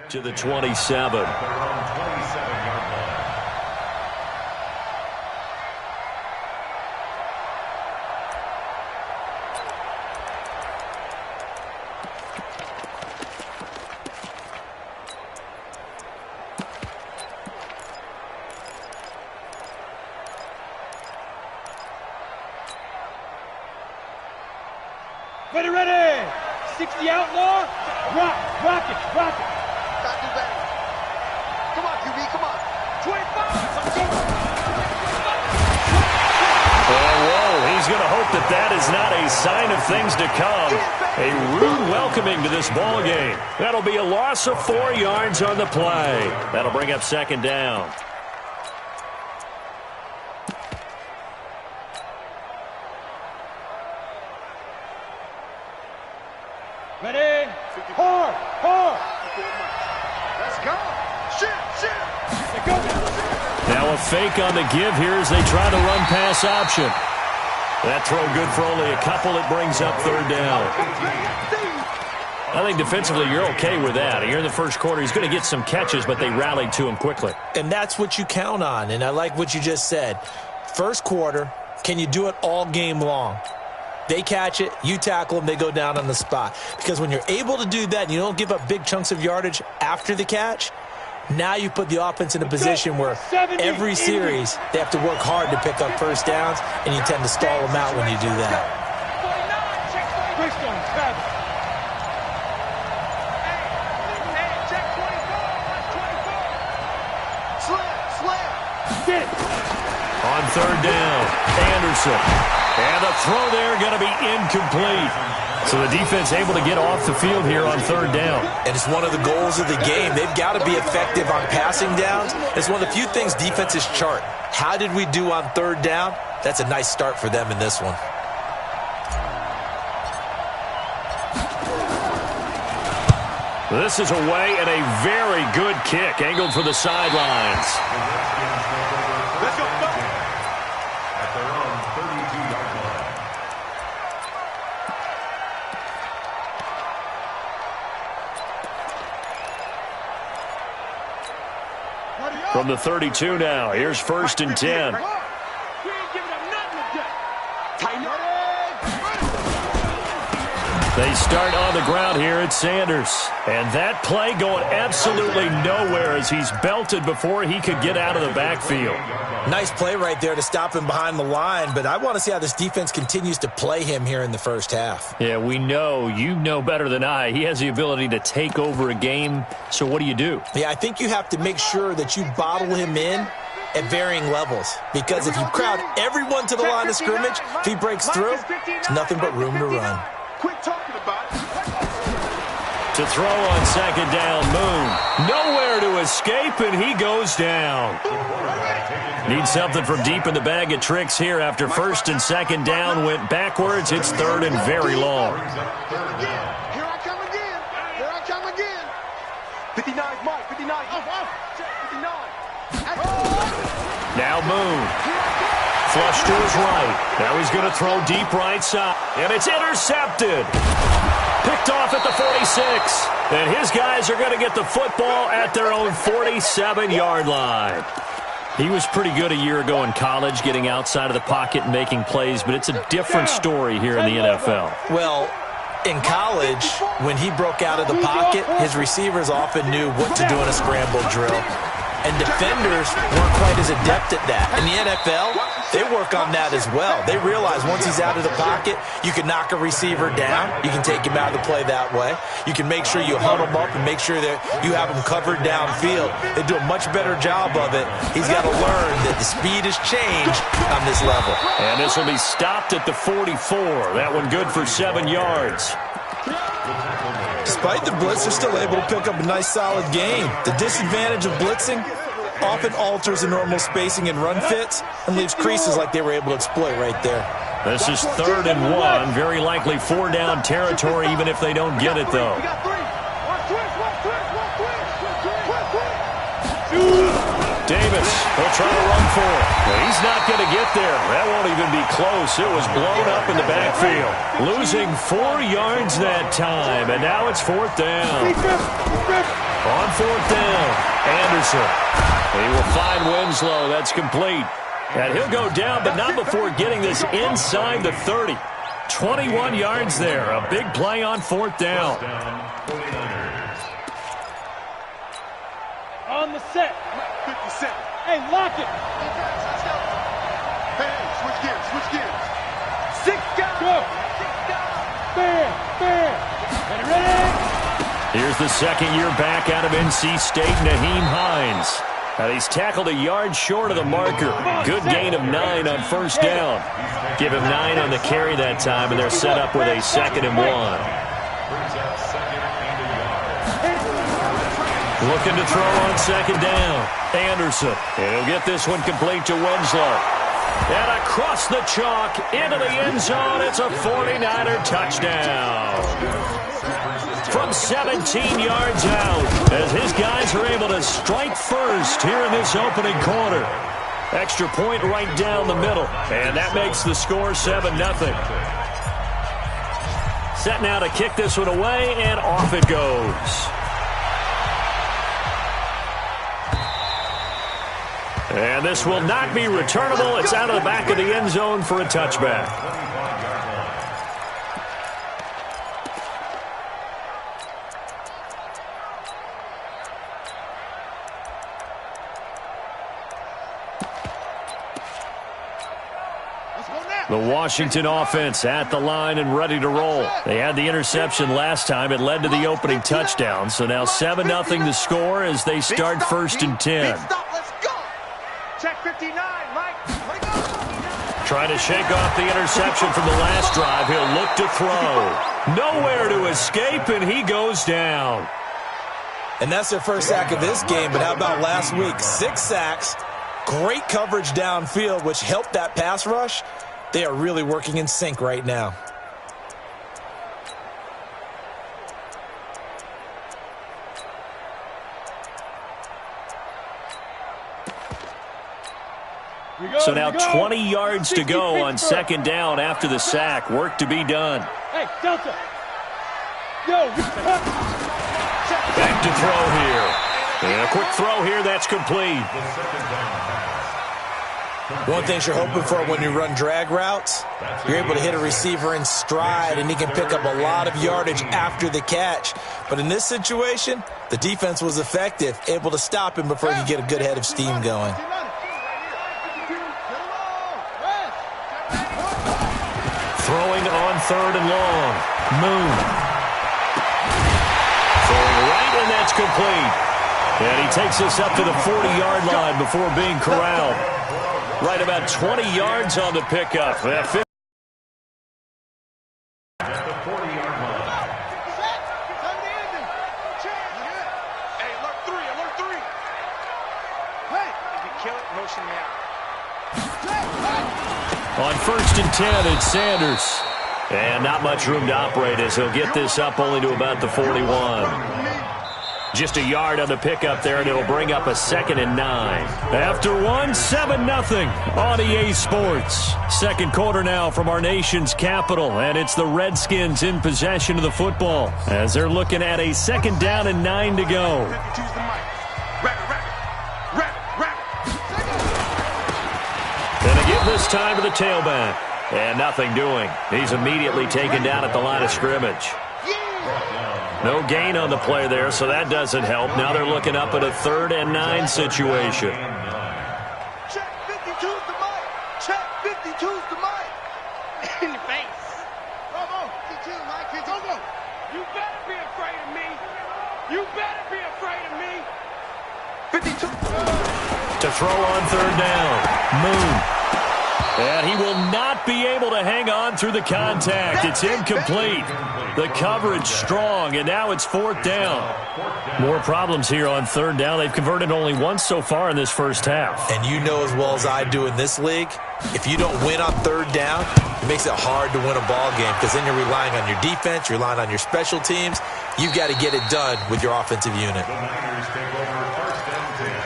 To the 27. Ready! 60 outlaw! Rock it! Gotta do better. Come on, QB, come on. 25! Oh, whoa, he's going to hope that is not a sign of things to come. A rude welcoming to this ball game. That'll be a loss of 4 yards on the play. That'll bring up second down. Ready? Hard! Let's go! Shit! Now a fake on the give here as they try to run pass option. That throw good for only a couple. It brings up third down. I think defensively you're okay with that. Here in the first quarter, he's going to get some catches, but they rallied to him quickly. And that's what you count on, and I like what you just said. First quarter, can you do it all game long? They catch it, you tackle them, they go down on the spot. Because when you're able to do that and you don't give up big chunks of yardage after the catch, now you put the offense in a position where every series they have to work hard to pick up first downs, and you tend to stall them out when you do that. On third down, Anderson. And the throw there going to be incomplete. So the defense able to get off the field here on third down. And it's one of the goals of the game. They've got to be effective on passing downs. It's one of the few things defenses chart. How did we do on third down? That's a nice start for them in this one. This is away and a very good kick angled for the sidelines. Let's go. At their own 32-yard line. From the 32 now, here's first and 10. They start on the ground here at Sanders. And that play going absolutely nowhere as he's belted before he could get out of the backfield. Nice play right there to stop him behind the line, but I want to see how this defense continues to play him here in the first half. Yeah, we know. You know better than I. He has the ability to take over a game, so what do? Yeah, I think you have to make sure that you bottle him in at varying levels, because if you crowd everyone to the line of scrimmage, if he breaks through, it's nothing but room to run. Quit talking about it. To throw on second down, Moon. Nowhere to escape, and he goes down. Needs something from deep in the bag of tricks here after first and second down went backwards. It's third and very long. Here I come again. 59, Mike, 59. 59. Now Moon. Flush to his right. Now he's going to throw deep right side. And it's intercepted. Picked off at the 46. And his guys are going to get the football at their own 47-yard line. He was pretty good a year ago in college, getting outside of the pocket and making plays, but it's a different story here in the NFL. Well, in college, when he broke out of the pocket, his receivers often knew what to do in a scramble drill. And defenders weren't quite as adept at that. In the NFL, they work on that as well. They realize once he's out of the pocket, you can knock a receiver down. You can take him out of the play that way. You can make sure you huddle him up and make sure that you have him covered downfield. They do a much better job of it. He's got to learn that the speed has changed on this level. And this will be stopped at the 44. That one good for 7 yards. Despite the blitz, they're still able to pick up a nice, solid game. The disadvantage of blitzing often alters the normal spacing and run fits and leaves creases like they were able to exploit right there. This is 3rd and 1. Very likely 4-down territory, even if they don't get it, though. Davis will try to run for it. Well, he's not going to get there. That won't even be close. It was blown up in the backfield. Losing 4 yards that time, and now it's 4th down. On fourth down, Anderson. He will find Winslow. That's complete. And he'll go down, but not before getting this inside the 30. 21 yards there. A big play on fourth down. On the set. 57. Hey, lock it. Hey, switch gears. 6 down. Go. Bam, bam. Ready? Here's the second-year back out of NC State, Naheem Hines. And he's tackled a yard short of the marker. Good gain of 9 on first down. Give him 9 on the carry that time, and they're set up with a 2nd and 1. Looking to throw on 2nd down. Anderson. And he'll get this one complete to Winslow. And across the chalk into the end zone. It's a 49er touchdown. From 17 yards out, as his guys are able to strike first here in this opening quarter. Extra point right down the middle, and that makes the score 7-0. Set now to kick this one away, and off it goes. And this will not be returnable. It's out of the back of the end zone for a touchback. The Washington offense at the line and ready to roll. They had the interception last time. It led to the opening touchdown. So now 7-0 the score as they start 1st and 10. Check 59, Mike. Trying to shake off the interception from the last drive. He'll look to throw. Nowhere to escape, and he goes down. And that's their first sack of this game, but how about last week? 6 sacks, great coverage downfield, which helped that pass rush. They are really working in sync right now. So now 20 yards to go on 2nd down after the sack. Work to be done. Hey, Delta. Yo. Back to throw here. And a quick throw here. That's complete. One thing you're hoping for when you run drag routes, you're able to hit a receiver in stride, and he can pick up a lot of yardage after the catch. But in this situation, the defense was effective, able to stop him before he could get a good head of steam going. Throwing on 3rd and long. Moon. Throwing right, and that's complete. And he takes us up to the 40-yard line before being corralled. Right about 20 yards on the pickup. At the 40-yard line. Hey, alert 3. Hey, if you kill it, motion me out. On 1st and 10, it's Sanders. And not much room to operate as he'll get this up only to about the 41. Just a yard on the pickup there, and it'll bring up a 2nd and 9. After 7-0 on EA Sports. Second quarter now from our nation's capital, and it's the Redskins in possession of the football as they're looking at a 2nd down and 9 to go. 52's the mic. Wrap it. Gonna give this time to the tailback. And nothing doing. He's immediately taken down at the line of scrimmage. No gain on the play there, so that doesn't help. Now they're looking up at a 3rd and 9 situation. Check 52's the mic. Check 52's the mic. In your face. Bravo. 52, Mike. 52. You better be afraid of me. You better be afraid of me. 52. To throw on 3rd down. Moon. And he will not be able to hang on through the contact. It's incomplete. The coverage strong, and now it's 4th down. More problems here on 3rd down. They've converted only once so far in this first half. And you know as well as I do in this league, if you don't win on 3rd down, it makes it hard to win a ball game because then you're relying on your defense, you're relying on your special teams. You've got to get it done with your offensive unit. The Niners take over 1st and 10.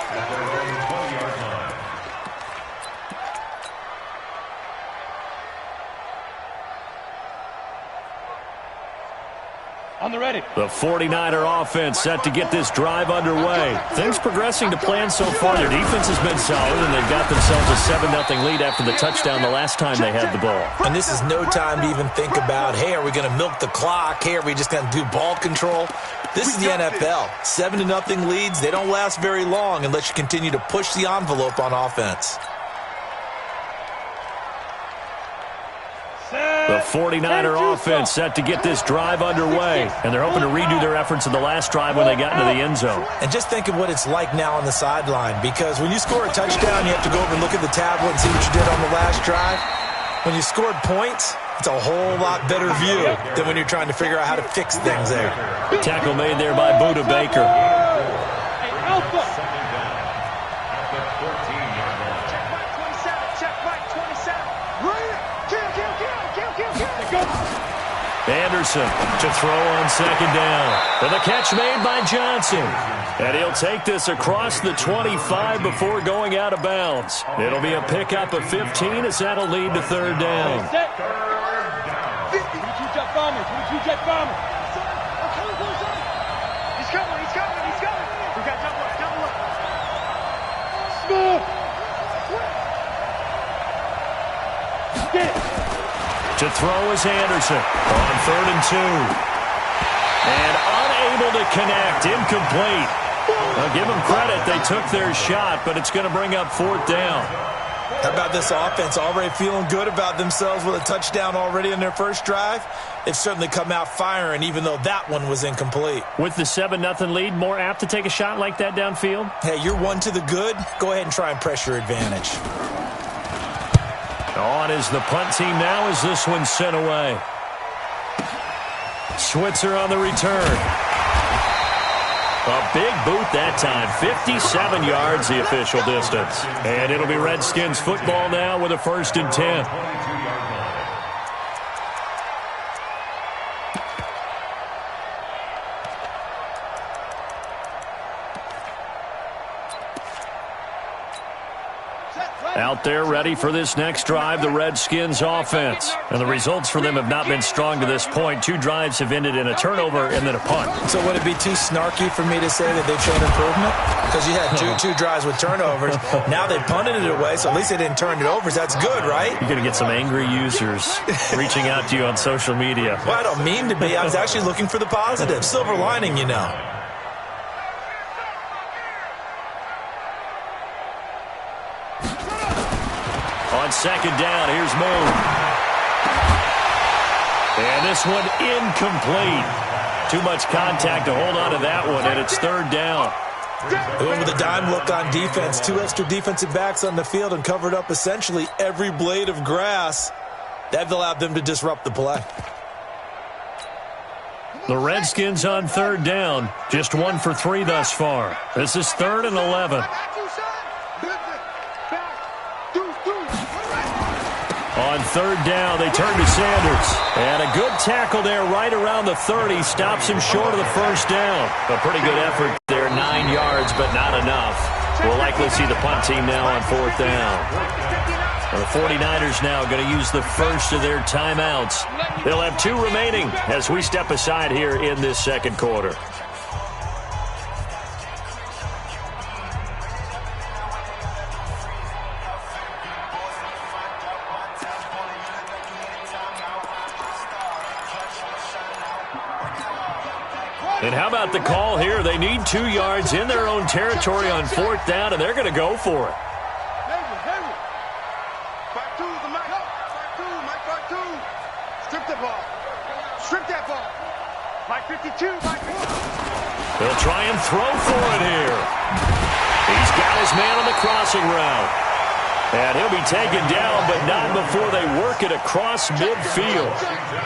At their own 20-yard line. On the Ready. The 49er offense set to get this drive underway. Things progressing to plan so far. Their defense has been solid, and they've got themselves a 7-0 lead after the touchdown the last time they had the ball. And this is no time to even think about, hey, are we going to milk the clock? Hey, are we just going to do ball control? This is the NFL. 7-0 leads, they don't last very long unless you continue to push the envelope on offense. The 49er offense set to get this drive underway, and they're hoping to redo their efforts in the last drive when they got into the end zone. And just think of what it's like now on the sideline, because when you score a touchdown, you have to go over and look at the tablet and see what you did on the last drive. When you scored points, it's a whole lot better view than when you're trying to figure out how to fix things there. Tackle made there by Buda Baker. Hey, Alpha. Anderson to throw on second down. And the catch made by Johnson. And he'll take this across the 25 before going out of bounds. It'll be a pickup of 15 as that'll lead to third down. Set. 22 jet bombers. 22 jet bombers. He's coming. He's coming. He's coming. We got double up. Double up. Score. Get it. To throw is Anderson on 3rd and 2. And unable to connect. Incomplete. Now give them credit. They took their shot, but it's going to bring up 4th down. How about this offense already feeling good about themselves with a touchdown already in their first drive? They've certainly come out firing, even though that one was incomplete. With the 7-0 lead, more apt to take a shot like that downfield? Hey, you're one to the good. Go ahead and try and press your advantage. On is the punt team now as this one's sent away. Switzer on the return. A big boot that time. 57 yards the official distance. And it'll be Redskins football now with a 1st and 10. Out there ready for this next drive, the Redskins offense. And the results for them have not been strong to this point. 2 drives have ended in a turnover and then a punt. So would it be too snarky for me to say that they've shown improvement? Because you had two drives with turnovers. Now they punted it away, so at least they didn't turn it over. So that's good, right? You're going to get some angry users reaching out to you on social media. Well, I don't mean to be. I was actually looking for the positive. Silver lining, you know. On second down, here's Moon. And this one incomplete. Too much contact to hold on to that one, and it's 3rd down. Going with a dime look on defense. 2 extra defensive backs on the field and covered up essentially every blade of grass. That allowed them to disrupt the play. The Redskins on 3rd down. Just 1 for 3 thus far. This is 3rd and 11. On 3rd down, they turn to Sanders. And a good tackle there right around the 30. Stops him short of the 1st down. A pretty good effort there. 9 yards, but not enough. We'll likely see the punt team now on 4th down. The 49ers now going to use the first of their timeouts. They'll have 2 remaining as we step aside here in this second quarter. And how about the call here? They need 2 yards in their own territory on 4th down, and they're going to go for it. Strip the ball. Strip that ball. Mike 52, Mike 1. They'll try and throw for it here. He's got his man on the crossing route. And he'll be taken down, but not before they work it across midfield.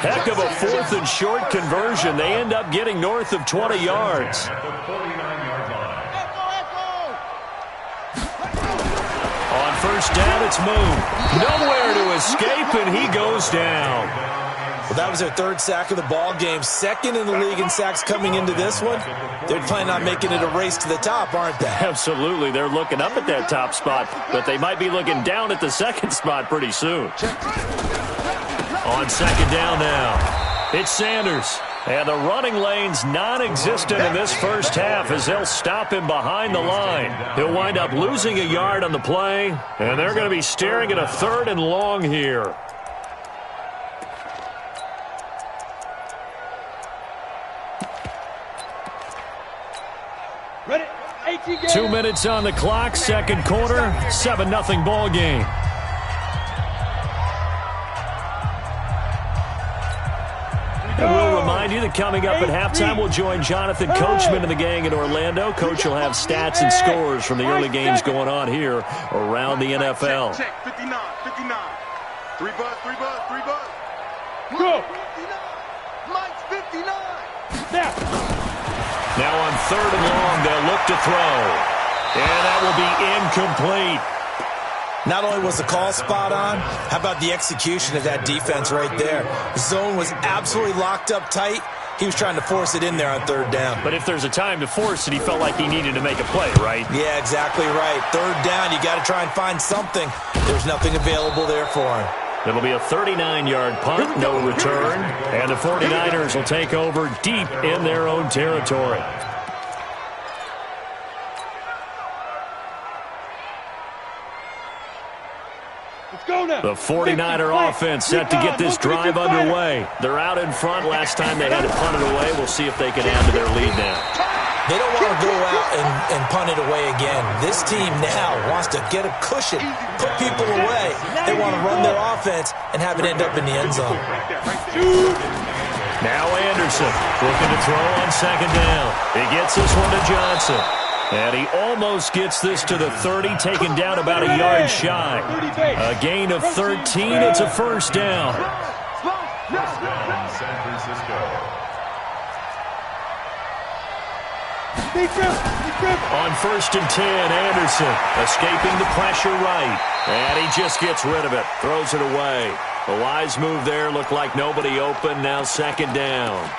Heck of a 4th and short conversion. They end up getting north of 20 yards. On 1st down, it's Moon. Nowhere to escape, and he goes down. Well, that was their 3rd sack of the ball game. 2nd in the league in sacks coming into this one. They're planning on making it a race to the top, aren't they? Absolutely. They're looking up at that top spot, but they might be looking down at the 2nd spot pretty soon. On 2nd down now, it's Sanders. And the running lane's non-existent in this first half as they'll stop him behind the line. He'll wind up losing a yard on the play, and they're going to be staring at a 3rd and long here. Ready? 2 minutes on the clock, second quarter, 7-0 ball game. And we'll remind you that coming up at halftime, we'll join Jonathan Coachman and the gang in Orlando. Coach will have stats and scores from the early games going on here around the NFL. Check, 59, 59. 3 buzz, 3 buzz, 3 buzz. Go. 59. Mike's 59. Now on 3rd and long, they'll look to throw. And that will be incomplete. Not only was the call spot on, how about the execution of that defense right there? The zone was absolutely locked up tight. He was trying to force it in there on 3rd down. But if there's a time to force it, he felt like he needed to make a play, right? Yeah, exactly right. 3rd down, you got to try and find something. There's nothing available there for him. It'll be a 39-yard punt, no return. And the 49ers will take over deep in their own territory. The 49er offense set to get this drive underway. They're out in front. Last time they had to punt it away. We'll see if they can add to their lead now. They don't want to go out and punt it away again. This team now wants to get a cushion, put people away. They want to run their offense and have it end up in the end zone. Now Anderson looking to throw on 2nd down. He gets this one to Johnson. And he almost gets this to the 30, taken down about a yard shy. A gain of 13. It's a 1st down. San Francisco. On 1st and 10, Anderson escaping the pressure right. And he just gets rid of it, throws it away. The wise move there, looked like nobody open. Now 2nd down.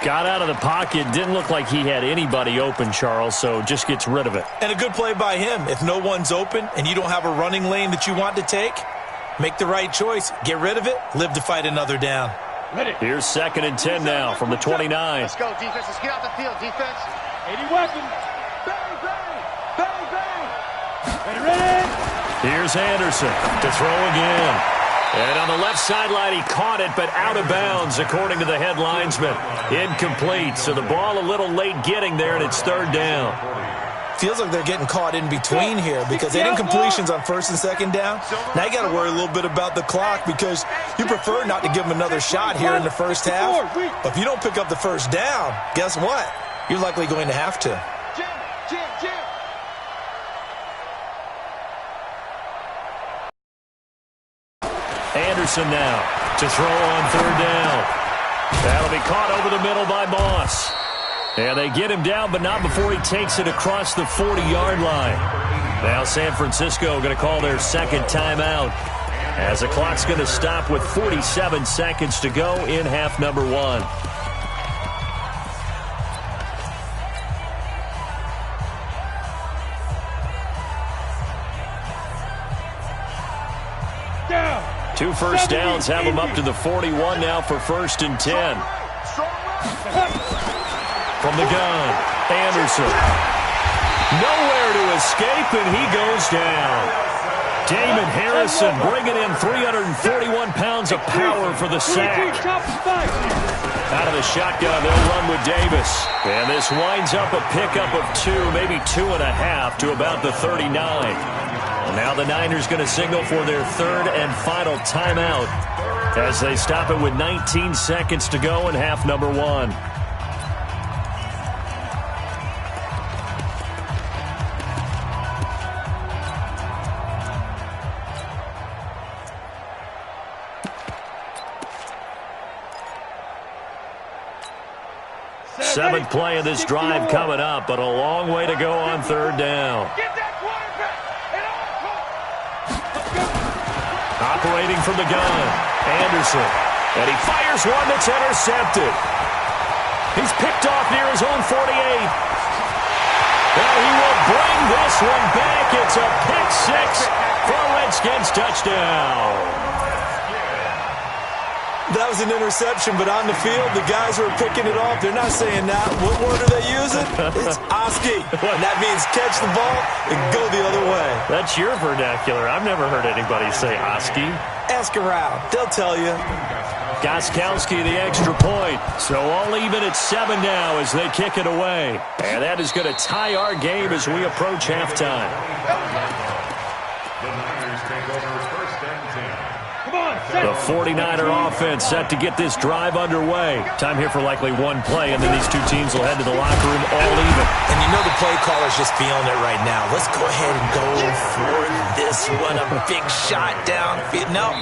Got out of the pocket, didn't look like he had anybody open, Charles, so just gets rid of it. And a good play by him. If no one's open and you don't have a running lane that you want to take, make the right choice. Get rid of it, live to fight another down. Here's 2nd and 10 now from the 29. Let's go, defense. Let's get out the field, defense. 80 weapons. Bang, bang. Bang, bang. Ready? Here's Anderson to throw again. And on the left sideline, he caught it, but out of bounds, according to the head linesman. Incomplete, so the ball a little late getting there, and it's 3rd down. Feels like they're getting caught in between here because they didn't completions on 1st and 2nd down. Now you got to worry a little bit about the clock because you prefer not to give them another shot here in the first half. But if you don't pick up the 1st down, guess what? You're likely going to have to. Jim. Anderson now to throw on 3rd down. That'll be caught over the middle by Moss. And they get him down, but not before he takes it across the 40-yard line. Now San Francisco going to call their 2nd timeout as the clock's going to stop with 47 seconds to go in half number 1. Two 1st downs have him up to the 41 now for 1st and 10. From the gun, Anderson. Nowhere to escape, and he goes down. Damon Harrison bringing in 341 pounds of power for the sack. Out of the shotgun, they'll run with Davis. And this winds up a pickup of 2, maybe 2.5 to about the 39. Now the Niners going to signal for their 3rd and final timeout as they stop it with 19 seconds to go in half number 1. Seventh play of this drive coming up, but a long way to go on 3rd down. Operating from the gun, Anderson. And he fires one that's intercepted. He's picked off near his own 48. And he will bring this one back. It's a pick 6 for a Redskins touchdown. That was an interception, but on the field, the guys who are picking it off, they're not saying that. What word are they using? It's Oski. And that means catch the ball and go the other way. That's your vernacular. I've never heard anybody say Oski. Ask around. They'll tell you. Gostkowski the extra point. So all even at 7 now as they kick it away. And that is going to tie our game as we approach halftime. The Niners take over first and 10. The 49er offense set to get this drive underway. Time here for likely one play, and then these two teams will head to the locker room all even. And you know the play caller's just feeling it right now. Let's go ahead and go for this one. A big shot downfield. Nope.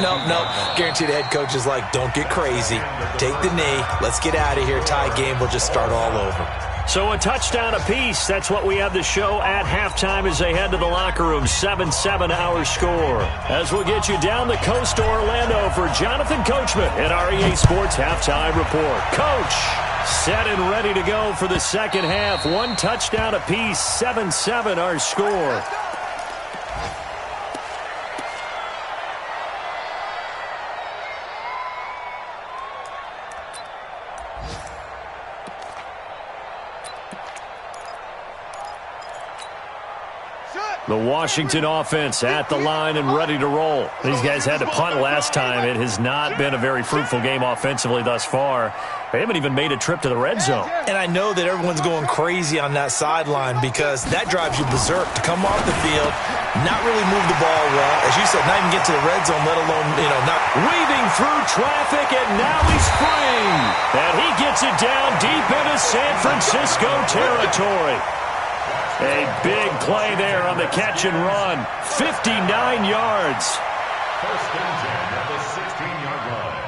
Guarantee the head coach is like, don't get crazy. Take the knee. Let's get out of here. Tie game. We'll just start all over. So a touchdown apiece. That's what we have to show at halftime as they head to the locker room. 7-7 our score. As we'll get you down the coast to Orlando for Jonathan Coachman at our EA Sports Halftime Report. Coach, set and ready to go for the second half. One touchdown apiece. 7-7 our score. The Washington offense at the line and ready to roll. These guys had to punt last time. It has not been a very fruitful game offensively thus far. They haven't even made a trip to the red zone. And I know that everyone's going crazy on that sideline because that drives you berserk to come off the field, not really move the ball well. As you said, not even get to the red zone, let alone, not weaving through traffic, and now he's free. And he gets it down deep into San Francisco territory. A big play there on the catch and run. 59 yards. First and 10 at the 16-yard line.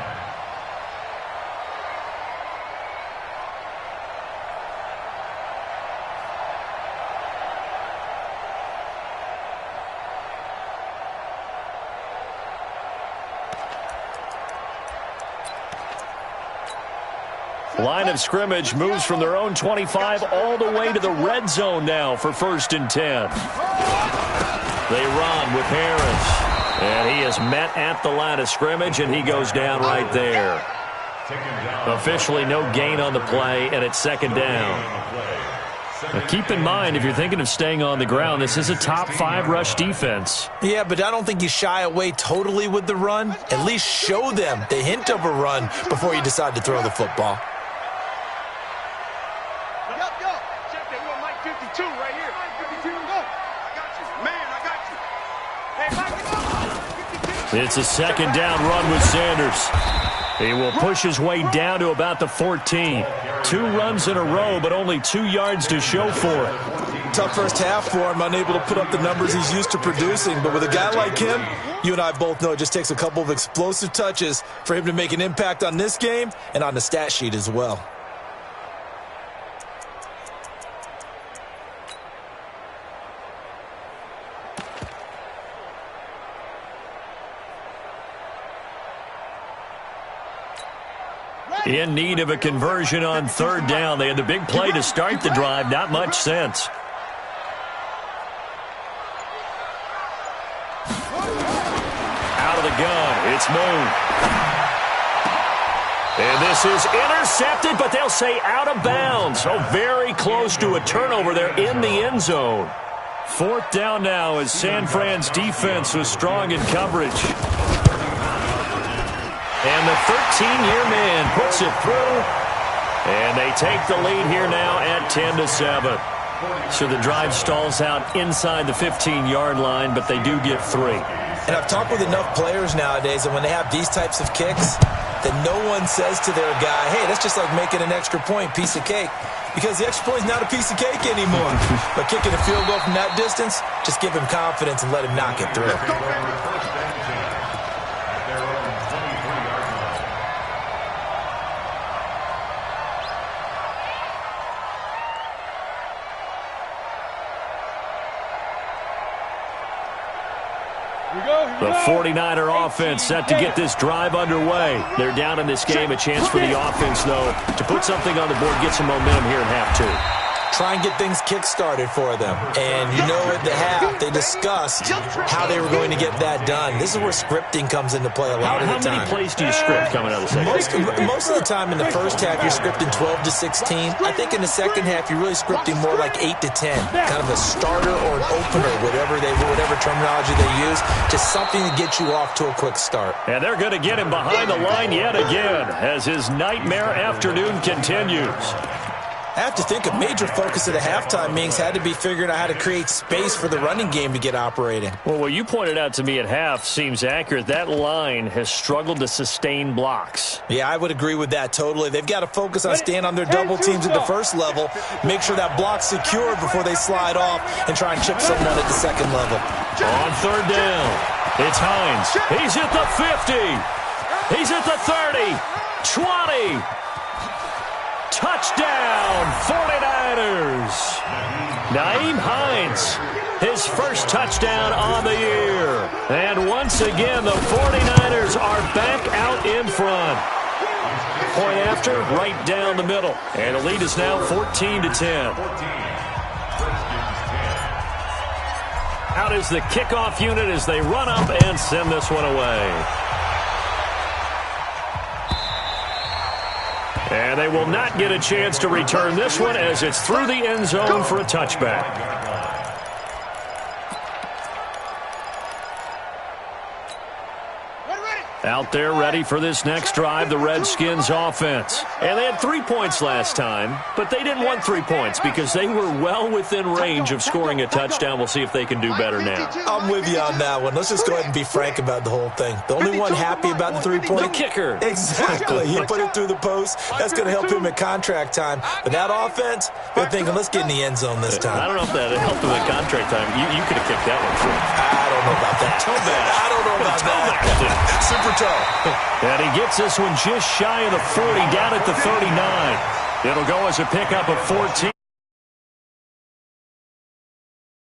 Line of scrimmage moves from their own 25 all the way to the red zone now for first and 10. They run with Harris. And he is met at the line of scrimmage, and he goes down right there. Officially no gain on the play, and it's second down. Now keep in mind, if you're thinking of staying on the ground, this is a top 5 rush defense. Yeah, but I don't think you shy away totally with the run. At least show them the hint of a run before you decide to throw the football. It's a second down run with Sanders. He will push his way down to about the 14. 2 runs in a row, but only 2 yards to show for it. Tough first half for him, unable to put up the numbers he's used to producing. But with a guy like him, you and I both know it just takes a couple of explosive touches for him to make an impact on this game and on the stat sheet as well. In need of a conversion on third down. They had the big play to start the drive. Not much sense. Out of the gun. It's Moon. And this is intercepted, but they'll say out of bounds. So very close to a turnover there in the end zone. Fourth down now as San Fran's defense was strong in coverage. And the 13-year man puts it through. And they take the lead here now at 10-7. So the drive stalls out inside the 15-yard line, but they do get 3. And I've talked with enough players nowadays that when they have these types of kicks, that no one says to their guy, hey, that's just like making an extra point, piece of cake. Because the extra point is not a piece of cake anymore. But kicking a field goal from that distance, just give him confidence and let him knock it through. The 49er offense set to get this drive underway. They're down in this game. A chance for the offense, though, to put something on the board, get some momentum here in half 2. try and get things kick-started for them. And you know at the half, they discussed how they were going to get that done. This is where scripting comes into play a lot of the time. How many plays do you script coming out of the second? Most of the time in the first half, you're scripting 12 to 16. I think in the second half, you're really scripting more like 8 to 10. Kind of a starter or an opener, whatever terminology they use, just something to get you off to a quick start. And they're going to get him behind the line yet again as his nightmare afternoon continues. I have to think a major focus of the halftime meetings had to be figuring out how to create space for the running game to get operating. Well, what you pointed out to me at half seems accurate. That line has struggled to sustain blocks. Yeah, I would agree with that totally. They've got to focus on staying on their double teams at the first level, make sure that block's secure before they slide off and try and chip someone at the second level. On third down, it's Hines. He's at the 50. He's at the 30, 20. Touchdown, 49ers. Nyheim Hines, his first touchdown on the year. And once again, the 49ers are back out in front. Point after, right down the middle. And the lead is now 14-10. Out is the kickoff unit as they run up and send this one away. And they will not get a chance to return this one as it's through the end zone for a touchback. Out there ready for this next drive, the Redskins offense. And they had 3 points last time, but they didn't want 3 points because they were well within range of scoring a touchdown. We'll see if they can do better now. I'm with you on that one. Let's just go ahead and be frank about the whole thing. The only one happy about the 3-point? The kicker. Exactly. He put it through the post. That's going to help him at contract time. But that offense, they're thinking, let's get in the end zone this time. I don't know if that helped him at contract time. You could have kicked that one through. I don't know about that. I don't know about that. Super toe. And he gets this one just shy of the 40, down at the 39. It'll go as a pickup of 14.